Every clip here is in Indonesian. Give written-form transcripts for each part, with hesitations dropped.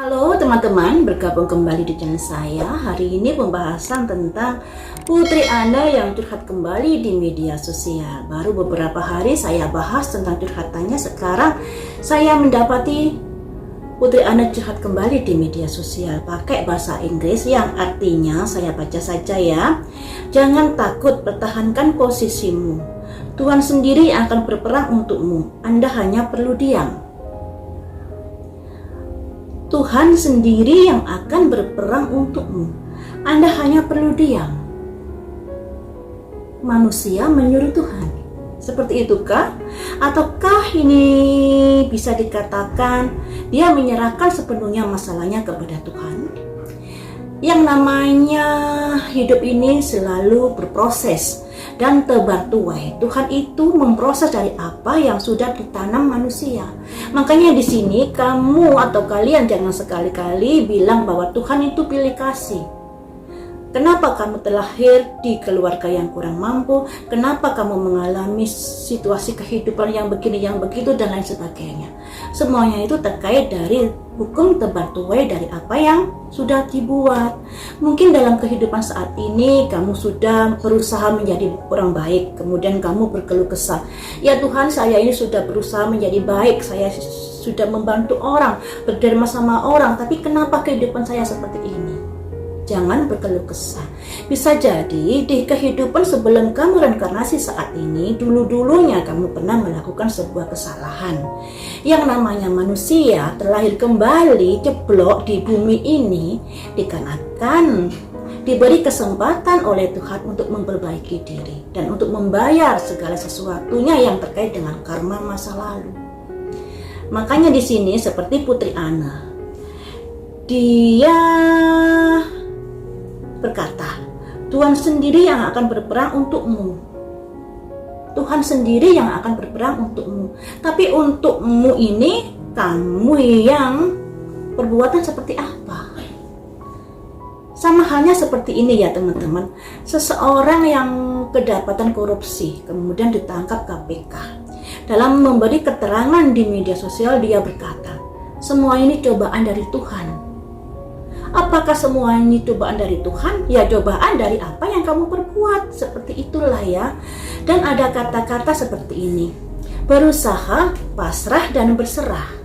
Halo teman-teman, bergabung kembali di channel saya. Hari ini pembahasan tentang Putri Ana yang curhat kembali di media sosial. Baru beberapa hari saya bahas tentang curhatannya. Sekarang saya mendapati Putri Ana curhat kembali di media sosial pakai bahasa Inggris yang artinya saya baca saja ya. Jangan takut, pertahankan posisimu. Tuhan sendiri yang akan berperang untukmu. Anda hanya perlu diam. Tuhan sendiri yang akan berperang untukmu. Anda hanya perlu diam. Manusia menyuruh Tuhan. Seperti itukah? Ataukah ini bisa dikatakan dia menyerahkan sepenuhnya masalahnya kepada Tuhan? Yang namanya hidup ini selalu berproses dan tebar tuai. Tuhan itu memproses dari apa yang sudah ditanam manusia. Makanya di sini kamu atau kalian jangan sekali-kali bilang bahwa Tuhan itu pilih kasih. Kenapa kamu terlahir di keluarga yang kurang mampu? Kenapa kamu mengalami situasi kehidupan yang begini, yang begitu, dan lain sebagainya? Semuanya itu terkait dari hukum tebar tuai dari apa yang sudah dibuat. Mungkin dalam kehidupan saat ini kamu sudah berusaha menjadi orang baik, kemudian kamu berkeluh kesah. Ya Tuhan, saya ini sudah berusaha menjadi baik, saya sudah membantu orang, berderma sama orang, tapi kenapa kehidupan saya seperti ini? Jangan berkeluh kesah. Bisa jadi di kehidupan sebelum kamu reinkarnasi saat ini, dulu-dulunya kamu pernah melakukan sebuah kesalahan. Yang namanya manusia terlahir kembali jeblok di bumi ini dikarenakan diberi kesempatan oleh Tuhan untuk memperbaiki diri dan untuk membayar segala sesuatunya yang terkait dengan karma masa lalu. Makanya di sini seperti Putri Ana, dia berkata, Tuhan sendiri yang akan berperang untukmu. Tuhan sendiri yang akan berperang untukmu. Tapi untukmu ini, kamu yang perbuatan seperti apa? Sama halnya seperti ini ya teman-teman. Seseorang yang kedapatan korupsi, kemudian ditangkap KPK. Dalam memberi keterangan di media sosial, dia berkata, semua ini cobaan dari Tuhan. Apakah semua ini cobaan dari Tuhan? Ya cobaan dari apa yang kamu perbuat. Seperti itulah ya. Dan ada kata-kata seperti ini. Berusaha, pasrah, dan berserah.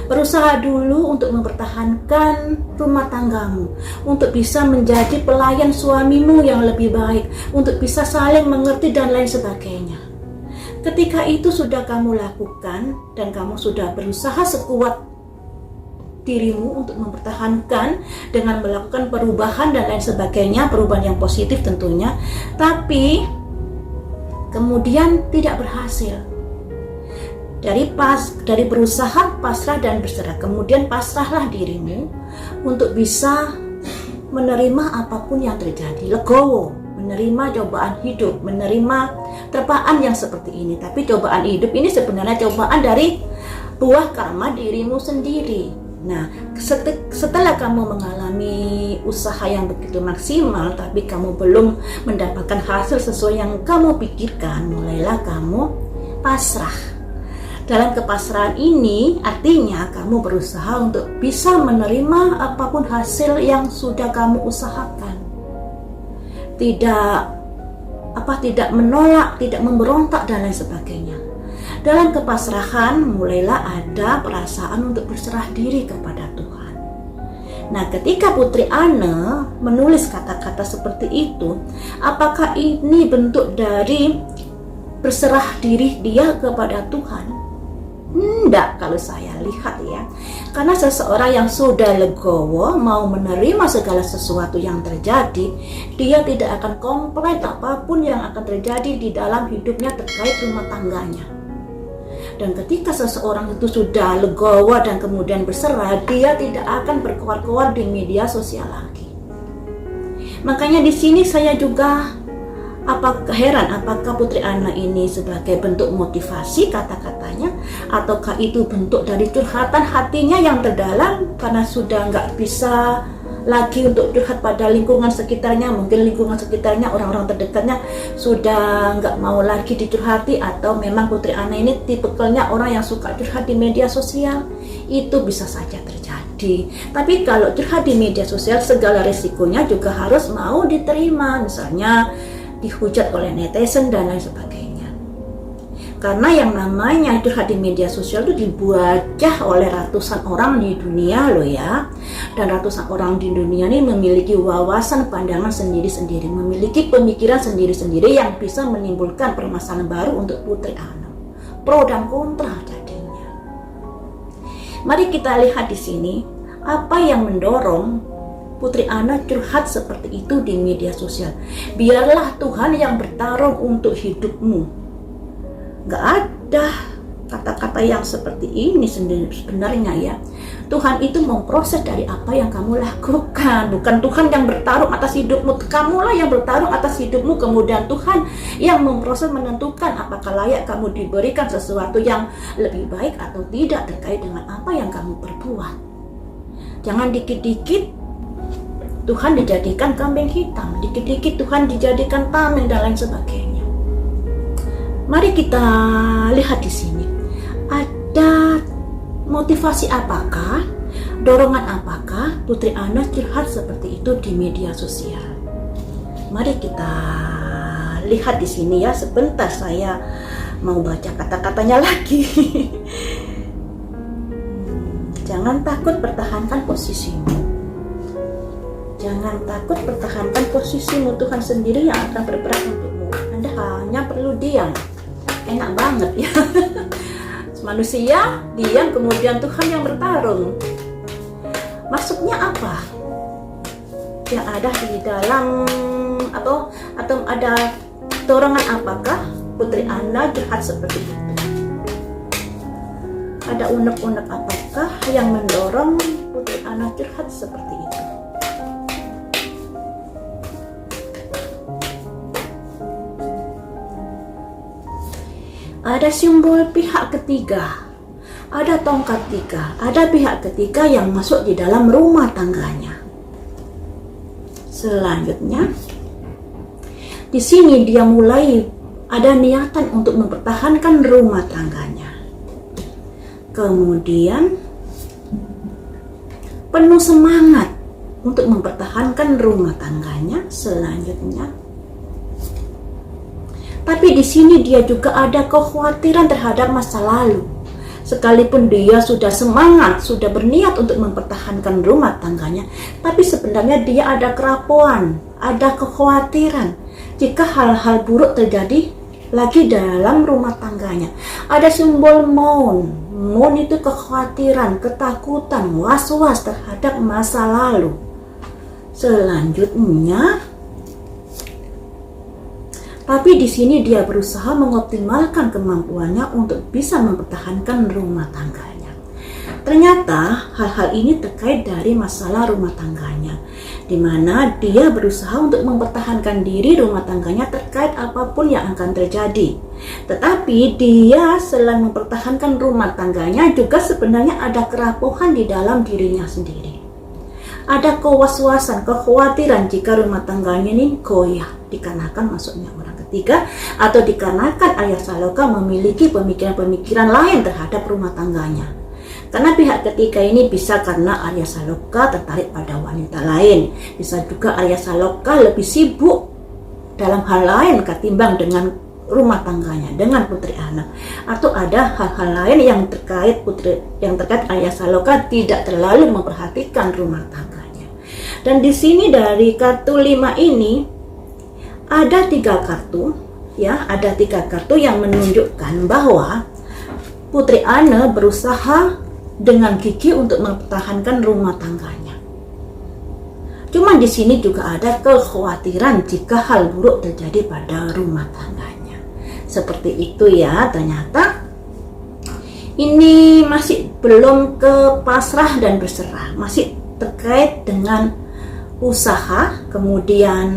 Berusaha dulu untuk mempertahankan rumah tanggamu. Untuk bisa menjadi pelayan suamimu yang lebih baik. Untuk bisa saling mengerti dan lain sebagainya. Ketika itu sudah kamu lakukan dan kamu sudah berusaha sekuat dirimu untuk mempertahankan dengan melakukan perubahan dan lain sebagainya, perubahan yang positif tentunya, tapi kemudian tidak berhasil. Dari berusaha, pasrah, dan berserah, kemudian pasrahlah dirimu untuk bisa menerima apapun yang terjadi, legowo, menerima cobaan hidup, menerima terpaan yang seperti ini. Tapi cobaan hidup ini sebenarnya cobaan dari buah karma dirimu sendiri. Nah, setelah kamu mengalami usaha yang begitu maksimal, tapi kamu belum mendapatkan hasil sesuai yang kamu pikirkan, mulailah kamu pasrah. Dalam kepasrahan ini, artinya kamu berusaha untuk bisa menerima apapun hasil yang sudah kamu usahakan. Tidak menolak, tidak memberontak, dan lain sebagainya. Dalam kepasrahan mulailah ada perasaan untuk berserah diri kepada Tuhan. Nah, ketika Putri Ana menulis kata-kata seperti itu, apakah ini bentuk dari berserah diri dia kepada Tuhan? Enggak, kalau saya lihat ya. Karena seseorang yang sudah legowo mau menerima segala sesuatu yang terjadi, dia tidak akan komplain apapun yang akan terjadi di dalam hidupnya terkait rumah tangganya. Dan ketika seseorang itu sudah legowo dan kemudian berserah, dia tidak akan berkoar-koar di media sosial lagi. Makanya di sini saya juga apakah Putri Ana ini sebagai bentuk motivasi kata-katanya, ataukah itu bentuk dari curhatan hatinya yang terdalam karena sudah nggak bisa lagi untuk curhat pada lingkungan sekitarnya. Mungkin lingkungan sekitarnya, orang-orang terdekatnya sudah nggak mau lagi dicurhati, atau memang Putri Ana ini tipikalnya orang yang suka curhat di media sosial. Itu bisa saja terjadi. terjadi. Tapi kalau curhat di media sosial, segala risikonya juga harus mau diterima, misalnya dihujat oleh netizen dan lain sebagainya. Karena yang namanya curhat di media sosial itu dibaca oleh ratusan orang di dunia loh ya. Dan ratusan orang di dunia ini memiliki wawasan pandangan sendiri-sendiri, memiliki pemikiran sendiri-sendiri yang bisa menimbulkan permasalahan baru untuk Putri Ana. Pro dan kontra jadinya. Mari kita lihat di sini apa yang mendorong Putri Ana curhat seperti itu di media sosial. Biarlah Tuhan yang bertarung untuk hidupmu. Gak ada kata-kata yang seperti ini sebenarnya ya. Tuhan itu memproses dari apa yang kamu lakukan, bukan Tuhan yang bertarung atas hidupmu. Kamulah yang bertarung atas hidupmu, kemudian Tuhan yang memproses, menentukan apakah layak kamu diberikan sesuatu yang lebih baik atau tidak terkait dengan apa yang kamu perbuat. Jangan dikit-dikit Tuhan dijadikan kambing hitam, dikit-dikit Tuhan dijadikan tameng dan lain sebagainya. Mari kita lihat di sini. Ada motivasi apakah, dorongan apakah Putri Ana curhat seperti itu di media sosial? Mari kita lihat di sini ya. Sebentar saya mau baca kata-katanya lagi. Jangan takut, pertahankan posisimu. Jangan takut, pertahankan posisimu. Tuhan sendiri yang akan berperan untukmu. Anda hanya perlu diam. Enak banget ya. Manusia diam, kemudian Tuhan yang bertarung. Maksudnya apa? Yang ada di dalam atau ada dorongan apakah Putri Ana curhat seperti itu? Ada unek-unek apakah yang mendorong Putri Ana curhat seperti itu? Ada simbol pihak ketiga, ada tongkat tiga, ada pihak ketiga yang masuk di dalam rumah tangganya. Selanjutnya, di sini dia mulai ada niatan untuk mempertahankan rumah tangganya. Kemudian, penuh semangat untuk mempertahankan rumah tangganya. Selanjutnya, tapi di sini dia juga ada kekhawatiran terhadap masa lalu. Sekalipun dia sudah semangat, sudah berniat untuk mempertahankan rumah tangganya, tapi sebenarnya dia ada kerapuan, ada kekhawatiran jika hal-hal buruk terjadi lagi dalam rumah tangganya. Ada simbol mourn. Mourn itu kekhawatiran, ketakutan, was-was terhadap masa lalu. Selanjutnya, tapi di sini dia berusaha mengoptimalkan kemampuannya untuk bisa mempertahankan rumah tangganya. Ternyata hal-hal ini terkait dari masalah rumah tangganya, di mana dia berusaha untuk mempertahankan diri rumah tangganya terkait apapun yang akan terjadi. Tetapi dia selain mempertahankan rumah tangganya juga sebenarnya ada kerapuhan di dalam dirinya sendiri. Ada kewaswasan, kekhawatiran jika rumah tangganya ini goyah dikarenakan masuknya orang ketiga, atau dikarenakan ayah Saloka memiliki pemikiran-pemikiran lain terhadap rumah tangganya. Karena pihak ketiga ini bisa karena Arya Saloka tertarik pada wanita lain, bisa juga Arya Saloka lebih sibuk dalam hal lain ketimbang dengan rumah tangganya, dengan Putri Ana, atau ada hal-hal lain yang terkait Arya Saloka tidak terlalu memperhatikan rumah tangganya. Dan di sini dari kartu 5 ini ada 3 kartu, ya, ada 3 kartu yang menunjukkan bahwa Putri Ana berusaha dengan gigih untuk mempertahankan rumah tangganya. Cuma di sini juga ada kekhawatiran jika hal buruk terjadi pada rumah tangganya. Seperti itu ya, ternyata ini masih belum ke pasrah dan berserah, masih terkait dengan usaha, kemudian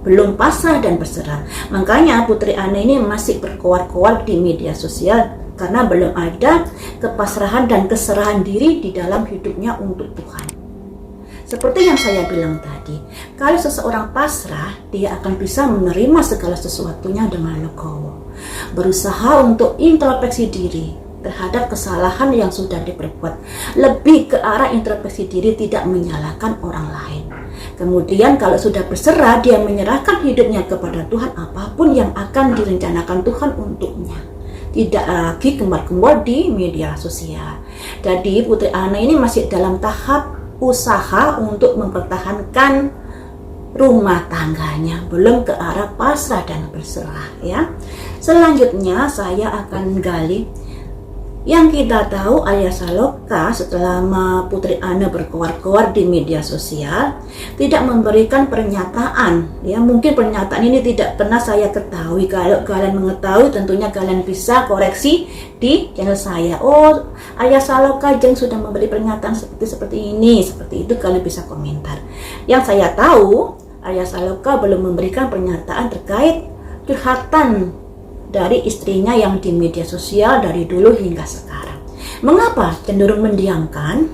belum pasrah dan berserah. Makanya Putri Ana ini masih berkoar-koar di media sosial karena belum ada kepasrahan dan keserahan diri di dalam hidupnya untuk Tuhan. Seperti yang saya bilang tadi, kalau seseorang pasrah, dia akan bisa menerima segala sesuatunya dengan legowo. Berusaha untuk introspeksi diri, terhadap kesalahan yang sudah diperbuat. Lebih ke arah introspeksi diri, tidak menyalahkan orang lain. Kemudian kalau sudah berserah, dia menyerahkan hidupnya kepada Tuhan, apapun yang akan direncanakan Tuhan untuknya. Tidak lagi gembar-gembor di media sosial. Jadi Putri Ana ini masih dalam tahap usaha untuk mempertahankan rumah tangganya, belum ke arah pasrah dan berserah ya. Selanjutnya saya akan gali yang kita tahu Arya Saloka setelah Putri Ana berkoar-koar di media sosial tidak memberikan pernyataan ya. Mungkin pernyataan ini tidak pernah saya ketahui. Kalau kalian mengetahui tentunya kalian bisa koreksi di channel saya. Oh, Arya Saloka Jeng sudah memberi pernyataan seperti ini, seperti itu, kalian bisa komentar. Yang saya tahu Arya Saloka belum memberikan pernyataan terkait curhatan dari istrinya yang di media sosial dari dulu hingga sekarang. Mengapa cenderung mendiamkan?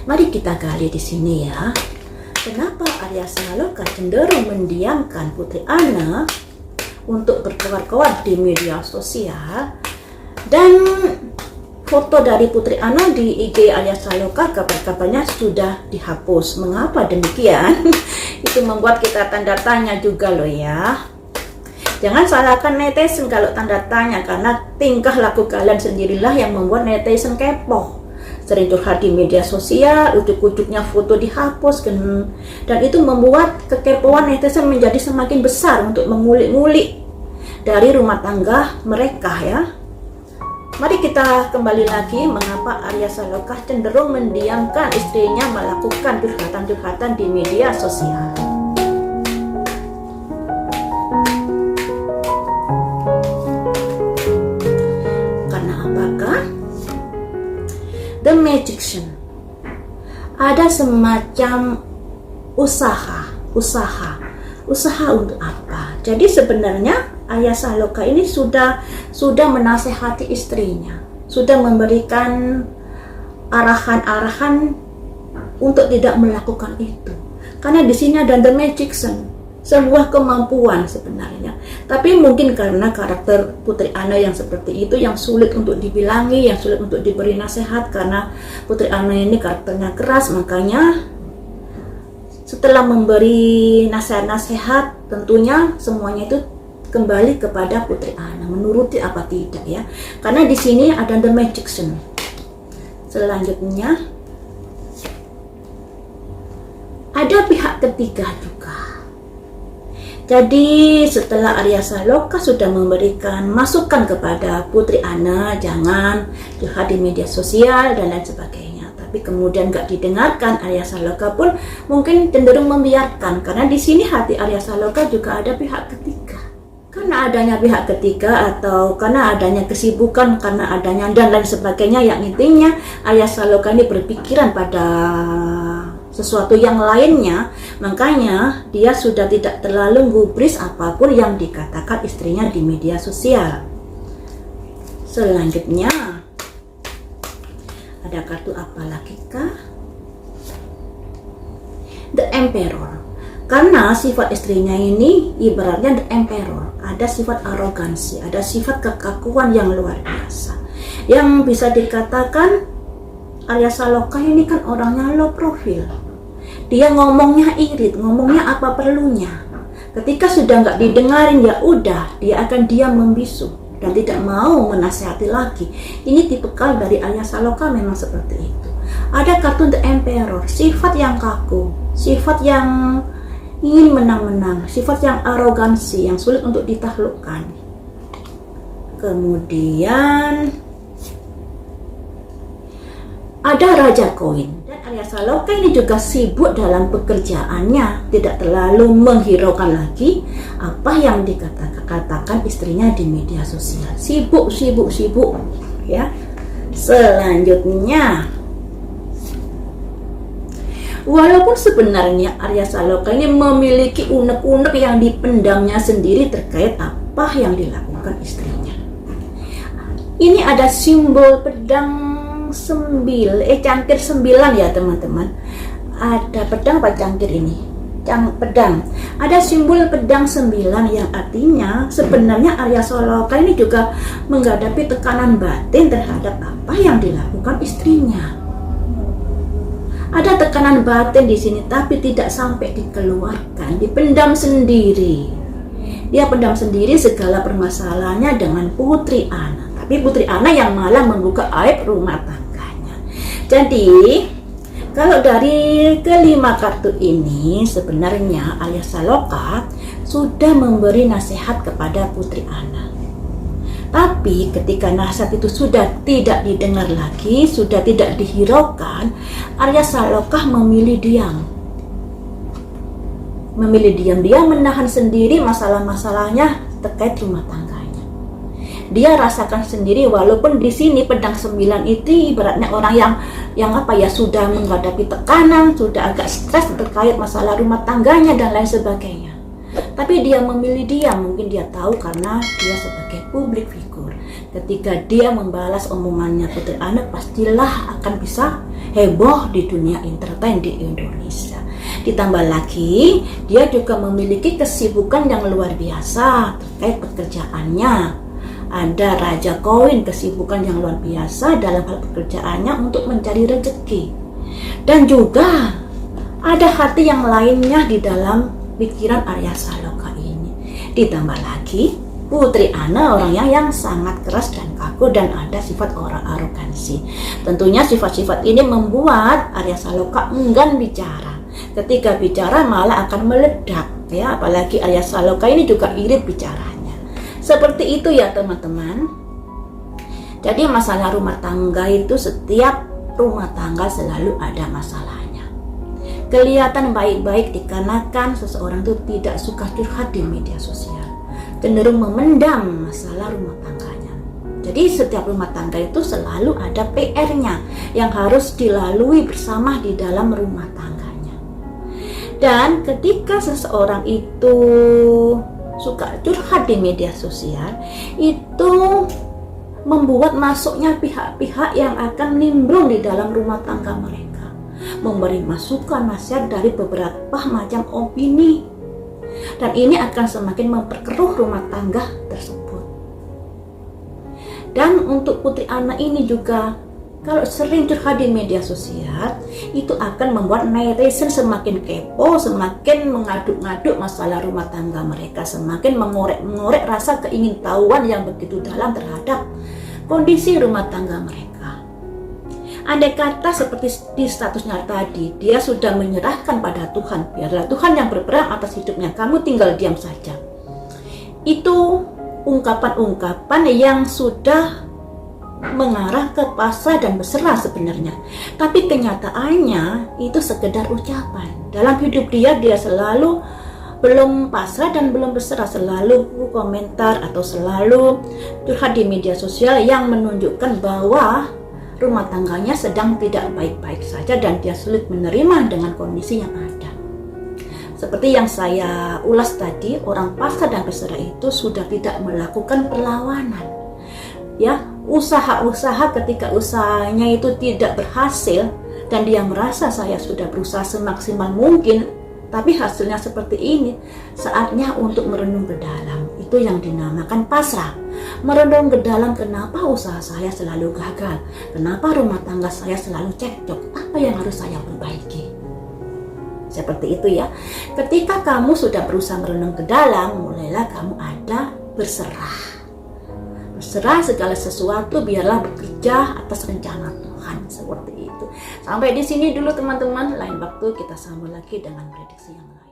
Mari kita gali di sini ya. Kenapa Arya Saloka cenderung mendiamkan Putri Ana untuk berkoar-koar di media sosial? Dan foto dari Putri Ana di IG Arya Saloka kabar-kabarnya sudah dihapus. Mengapa demikian? Itu membuat kita tanda tanya juga loh ya. Jangan salahkan netizen kalau tanda tanya, karena tingkah laku kalian sendirilah yang membuat netizen kepo. Sering curhat di media sosial, ujuk-ujuknya foto dihapus, dan itu membuat kekepoan netizen menjadi semakin besar untuk mengulik-ngulik dari rumah tangga mereka ya. Mari kita kembali lagi, mengapa Arya Saloka cenderung mendiamkan istrinya melakukan curhatan-curhatan di media sosial. The Magician, ada semacam usaha untuk apa? Jadi sebenarnya Arya Saloka ini sudah menasehati istrinya, sudah memberikan arahan-arahan untuk tidak melakukan itu. Karena di sini ada The Magician, sebuah kemampuan sebenarnya. Tapi mungkin karena karakter Putri Ana yang seperti itu, yang sulit untuk dibilangi, yang sulit untuk diberi nasihat, karena Putri Ana ini karakternya keras, makanya setelah memberi nasihat-nasihat tentunya semuanya itu kembali kepada Putri Ana, menuruti apa tidak ya. Karena di sini ada The Magician. Selanjutnya ada pihak ketiga juga. Jadi setelah Arya Saloka sudah memberikan masukan kepada Putri Ana, jangan curhat di media sosial dan lain sebagainya, tapi kemudian gak didengarkan, Arya Saloka pun mungkin cenderung membiarkan, karena di sini hati Arya Saloka juga ada pihak ketiga. Karena adanya pihak ketiga atau karena adanya kesibukan, karena adanya dan lain sebagainya, yang intinya Arya Saloka ini berpikiran pada sesuatu yang lainnya, makanya dia sudah tidak terlalu gubris apapun yang dikatakan istrinya di media sosial. Selanjutnya ada kartu apa lagi kah? The Emperor. Karena sifat istrinya ini ibaratnya The Emperor, ada sifat arogansi, ada sifat kekakuan yang luar biasa, yang bisa dikatakan Arya Saloka ini kan orangnya low profile. Dia ngomongnya irit, ngomongnya apa perlunya. Ketika sudah nggak didengarin, ya udah, dia akan diam membisu dan tidak mau menasihati lagi. Ini tipikal dari Arya Saloka, memang seperti itu. Ada kartu The Emperor, sifat yang kaku, sifat yang ingin menang-menang, sifat yang arogansi, yang sulit untuk ditaklukkan. Kemudian ada Raja Koin. Dan Arya Saloka ini juga sibuk dalam pekerjaannya, tidak terlalu menghiraukan lagi apa yang dikatakan istrinya di media sosial. Sibuk ya. Selanjutnya, walaupun sebenarnya Arya Saloka ini memiliki unek-unek yang dipendamnya sendiri terkait apa yang dilakukan istrinya. Ini ada simbol pedang cangkir 9 ya teman-teman. Ada pedang apa cangkir ini? pedang. Ada simbol pedang 9 yang artinya sebenarnya Arya Saloka ini juga menghadapi tekanan batin terhadap apa yang dilakukan istrinya. Ada tekanan batin di sini tapi tidak sampai dikeluarkan, dipendam sendiri. Dia pendam sendiri segala permasalahannya dengan Putri Ana. Tapi Putri Ana yang malah membuka aib rumah tangganya. Jadi kalau dari kelima kartu ini sebenarnya Arya Saloka sudah memberi nasihat kepada Putri Ana. Tapi ketika nasihat itu sudah tidak didengar lagi, sudah tidak dihiraukan, Arya Saloka memilih diam. Dia menahan sendiri masalah-masalahnya terkait rumah tangganya. Dia rasakan sendiri walaupun di sini pedang 9 itu ibaratnya orang yang sudah menghadapi tekanan, sudah agak stres terkait masalah rumah tangganya dan lain sebagainya. Tapi dia memilih diam, mungkin dia tahu karena dia sebagai public figure. Ketika dia membalas omongannya Putri Ana, pastilah akan bisa heboh di dunia entertain di Indonesia. Ditambah lagi, dia juga memiliki kesibukan yang luar biasa terkait pekerjaannya. Ada Raja Koin, kesibukan yang luar biasa dalam hal pekerjaannya untuk mencari rezeki. Dan juga ada hati yang lainnya di dalam pikiran Arya Saloka ini. Ditambah lagi, Putri Ana orangnya yang sangat keras dan kaku dan ada sifat orang arogansi. Tentunya sifat-sifat ini membuat Arya Saloka enggan bicara. Ketika bicara malah akan meledak, ya, apalagi Arya Saloka ini juga irit bicaranya. Seperti itu ya teman-teman. Jadi masalah rumah tangga itu setiap rumah tangga selalu ada masalahnya. Kelihatan baik-baik dikarenakan seseorang itu tidak suka curhat di media sosial, cenderung memendam masalah rumah tangganya. Jadi setiap rumah tangga itu selalu ada PR-nya yang harus dilalui bersama di dalam rumah tangganya. Dan ketika seseorang itu suka curhat di media sosial, itu membuat masuknya pihak-pihak yang akan nimbrung di dalam rumah tangga mereka, memberi masukan nasihat dari beberapa macam opini, dan ini akan semakin memperkeruh rumah tangga tersebut. Dan untuk Putri Ana ini juga, kalau sering curhat di media sosial, itu akan membuat netizen semakin kepo, semakin mengaduk-ngaduk masalah rumah tangga mereka, semakin mengorek-ngorek rasa keingintahuan yang begitu dalam terhadap kondisi rumah tangga mereka. Andai kata seperti di statusnya tadi, dia sudah menyerahkan pada Tuhan, biarlah Tuhan yang berperang atas hidupnya, kamu tinggal diam saja. Itu ungkapan-ungkapan yang sudah mengarah ke pasrah dan berserah sebenarnya. Tapi kenyataannya itu sekedar ucapan. Dalam hidup dia selalu belum pasrah dan belum berserah, selalu komentar atau selalu curhat di media sosial yang menunjukkan bahwa rumah tangganya sedang tidak baik-baik saja dan dia sulit menerima dengan kondisi yang ada. Seperti yang saya ulas tadi, orang pasrah dan berserah itu sudah tidak melakukan perlawanan. Ya, usaha-usaha ketika usahanya itu tidak berhasil dan dia merasa saya sudah berusaha semaksimal mungkin tapi hasilnya seperti ini, saatnya untuk merenung ke dalam. Itu yang dinamakan pasrah. Merenung ke dalam, kenapa usaha saya selalu gagal, kenapa rumah tangga saya selalu cekcok, apa yang harus saya perbaiki. Seperti itu ya. Ketika kamu sudah berusaha merenung ke dalam, mulailah kamu ada berserah. Serah segala sesuatu, biarlah bekerja atas rencana Tuhan, seperti itu. Sampai di sini dulu teman-teman, lain waktu kita sambung lagi dengan prediksi yang lain.